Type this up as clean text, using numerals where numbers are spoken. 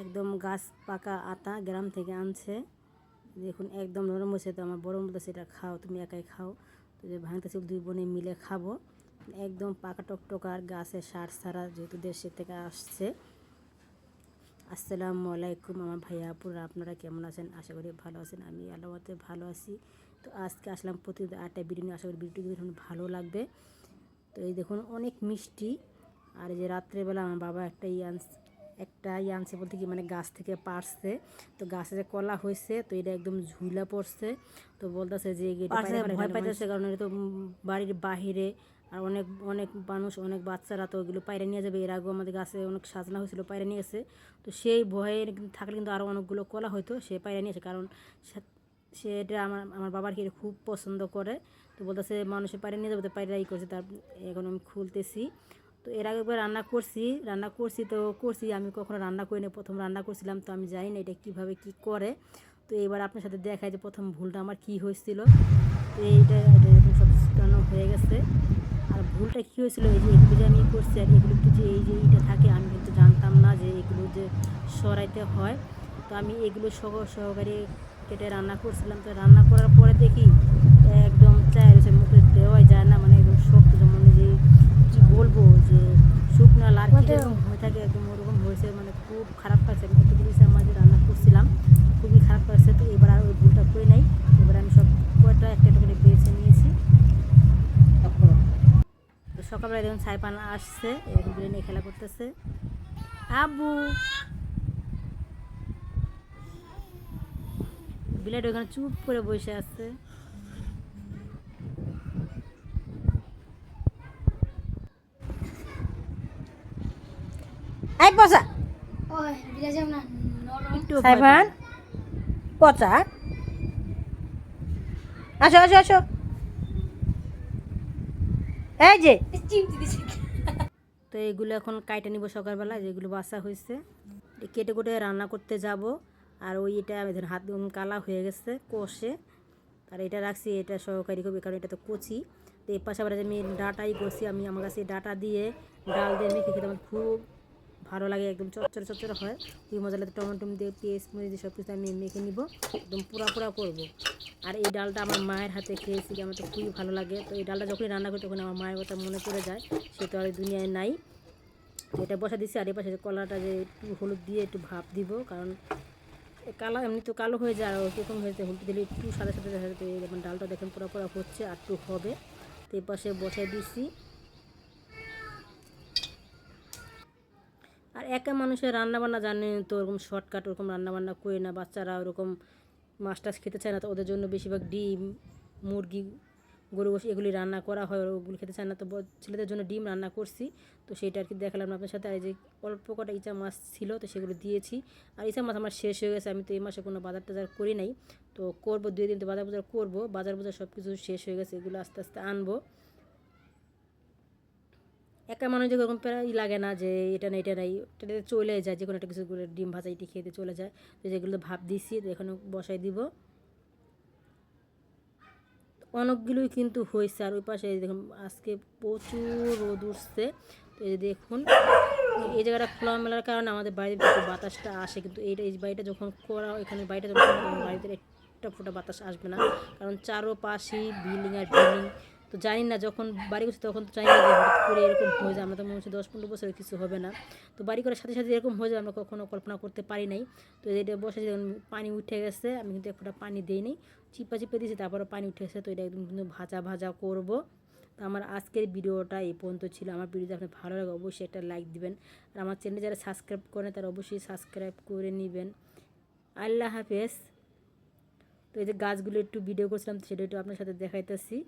একদম গাছ পাকা আতা গ্রাম থেকে আনছে। দেখুন একদম নরম হয়েছে। তো আমার বড় বলতেছে এটা খাও, তুমি একাই খাও। তো যে ভাঙতেছে দুই বোনে মিলে খাবো। একদম পাকা টকটকার গাছের সার ছাড়া, যেহেতু দেশের থেকে আসছে। আসসালামু আলাইকুম আমার ভাইয়া আপুরা, আপনারা কেমন আছেন? আশা করি ভালো আছেন। আমি আল্লাহতে ভালো আছি। তো আজকে আসলাম প্রতিদিন 8টায় ভিডিও নিয়ে। আশা করি ভিডিওটি দেখুন ভালো লাগবে। তো এই দেখুন অনেক মিষ্টি। আর এই যে রাত্রেবেলা আমার বাবা একটা আনছে বলতে কি, মানে গাছ থেকে পারছে। তো গাছে যে কলা হয়েছে, তো এটা একদম ঝুলা পড়ছে। তো বলতেছে যে ভয় পাইতেছে, কারণ এটা তো বাড়ির বাহিরে। আর অনেক অনেক মানুষ, অনেক বাচ্চারা তো ওইগুলো পায়রা নিয়ে যাবে। এর আগেও আমাদের গাছে অনেক সাজনা হয়েছিল, পায়রা নিয়ে গেছে। তো সেই ভয়ে থাকলে কিন্তু আরও অনেকগুলো কলা হয়তো, সে পায়রা নিয়েছে। কারণ সে এটা আমার বাবার কি খুব পছন্দ করে। তো বলতেছে মানুষের পায়রা নিয়ে যাবে, তো পায়রাই করছে। তার এখন আমি খুলতেছি। তো এর আগে একবার রান্না করছি তো করছি। আমি কখনো রান্না করি না, প্রথম রান্না করছিলাম। তো আমি জানি না এটা কীভাবে কী করে। তো এবার আপনার সাথে দেখায় যে প্রথম ভুলটা আমার কী হয়েছিল। তো এইটা এরকম সব রান্না হয়ে গেছে। আর ভুলটা কী হয়েছিল, এই যে এগুলো যে আমি করছি, আর এগুলো একটু যে এই যে এইটা থাকে, আমি কিন্তু জানতাম না যে এগুলো যে সরাইতে হয়। তো আমি এগুলো সহকারে কেটে রান্না করছিলাম। তো রান্না করার পরে দেখি একদম চায়ের মুখে দেওয়াই যায় না, মানে একদম শক্ত, যেমন যে কী বলবো, যে শুকনো লাড়কি যেরকম হয়ে থাকে একদম ওরকম হয়েছে। মানে খুব খারাপ লাগছে। আমি এত পুলিশে আমার যে রান্না করছিলাম খুবই খারাপ লাগছে। তো এবার আর ওই ভুলটা করে নাই। এবার আমি সব কয়টা একটা একটা করে বেছে নিয়েছি। তো সকালবেলা যখন সাইপান আসছে, এরকম করে নিয়ে খেলা করতেছে। আবু বিলাট ওখানে চুপ করে বসে আছে। এই পচা সাইবান, পচা, আসো আসো আসো। এই যে তো এইগুলো এখন কাইটা নিব সকালবেলা, যেগুলো বাসা হয়েছে কেটে কুটে রান্না করতে যাব। আর ওই এটা হাত কালা হয়ে গেছে কষে। আর এটা রাখছি, এটা সহকারী করবে, কারণ এটা তো কচি। তো এই পাশে আবার আমি ডাটাই করছি। আমি আমার কাছে ডাটা দিয়ে ডাল দিয়ে মেখে খেতে আমার খুব ভালো লাগে। একদম চচ্চড়ে চচ্চড়ে হয়, খুবই মজা লাগে। টমেটো দিয়ে পেঁয়াজ মরিচ দিয়ে সব কিছু আমি মেখে নিব, একদম পুরা পুরা করবো। আর এই ডালটা আমার মায়ের হাতে খেয়েছি, আমার তো খুবই ভালো লাগে। তো এই ডালটা যখনই রান্না করি তখন আমার মায়ের কথা মনে পড়ে যায়। সে তো আর দুনিয়ায় নাই। এটা বসা দিচ্ছি। আর এই পাশে কলাটা যে একটু হলুদ দিয়ে একটু ভাপ দিব, কারণ কালো এমনি তো কালো হয়ে যায়, আর ওরকম হয়েছে হলুদ দিলে একটু সাদা সাদা দেখা যাবে। যেমন ডালটা দেখেন পুরো পুরো হচ্ছে, আর একটু হবে। তো এই পাশে বসাই দিচ্ছি। আর একা মানুষের রান্নাবান্না জানে তো, ওরকম শর্টকাট ওরকম রান্নাবান্না করে না। বাচ্চারা ওরকম মাছ টাছ খেতে চায় না, তো ওদের জন্য বেশিরভাগ ডিম, মুরগি, গরু গোশ এগুলি রান্না করা হয়। ওগুলো খেতে চায় না, তো ছেলেদের জন্য ডিম রান্না করছি। তো সেইটা আর কি দেখালাম আপনার সাথে। আর এই যে অল্প কটা ইচা মাছ ছিল, তো সেগুলো দিয়েছি। আর ইচা মাছ আমার শেষ হয়ে গেছে। আমি তো এই মাসে কোনো বাজার টাজার করি নাই, তো করবো 2 দিন তো বাজার বাজার করবো। বাজার সব কিছু শেষ হয়ে গেছে, এগুলো আস্তে আস্তে আনবো। একা মানুষ যে ওরকম প্রায় লাগে না যে এটা না এটা নাই, এটা চলে যায়। যে কোনো একটা কিছু করে ডিম ভাজা এটি খেতে চলে যায়। তো যেগুলো ভাব দিছি, তো এখানে বসাই দিব। অনেকগুলোই কিন্তু হয়েছে। আর ওই পাশে দেখুন আজকে প্রচুর রোদ উঠছে। তো এই দেখুন এই জায়গাটা খোলামেলার কারণে আমাদের বাড়িতে একটু বাতাসটা আসে, কিন্তু এই বাড়িটা যখন করা, এখানে বাড়িটা যখন বাড়িতে একটা ফোঁটা বাতাস আসবে না, কারণ চারোপাশেই বিল্ডিং আর বিল্ডিং। তো জানি না, যখন বাড়ি করছি তখন তো জানি না যে হঠাৎ করে এরকম হয়ে যায়। আমরা তো মনে হচ্ছে 10-15 বছরের কিছু হবে না। তো বাড়ি করার সাথে সাথে এরকম হয়ে যায়, আমরা কখনো কল্পনা করতে পারি নাই। তো এটা বসে যখন পানি উঠে গেছে, আমি কিন্তু এক ফোঁটা পানি দিইনি, চিপা চিপে দিয়েছি, তারপরে পানি উঠে গেছে। তো এটা একদম কিন্তু ভাজা ভাজা করবো। তো আমার আজকের ভিডিওটা এই পর্যন্ত ছিল। আমার ভিডিওতে আপনার ভালো লাগে অবশ্যই একটা লাইক দিবেন। আর আমার চ্যানেলে যারা সাবস্ক্রাইব করেন তারা অবশ্যই সাবস্ক্রাইব করে নেবেন। আল্লাহ হাফেজ। তো এই যে গাছগুলো একটু ভিডিও করছিলাম, সেটা একটু আপনার সাথে দেখাইতেছি।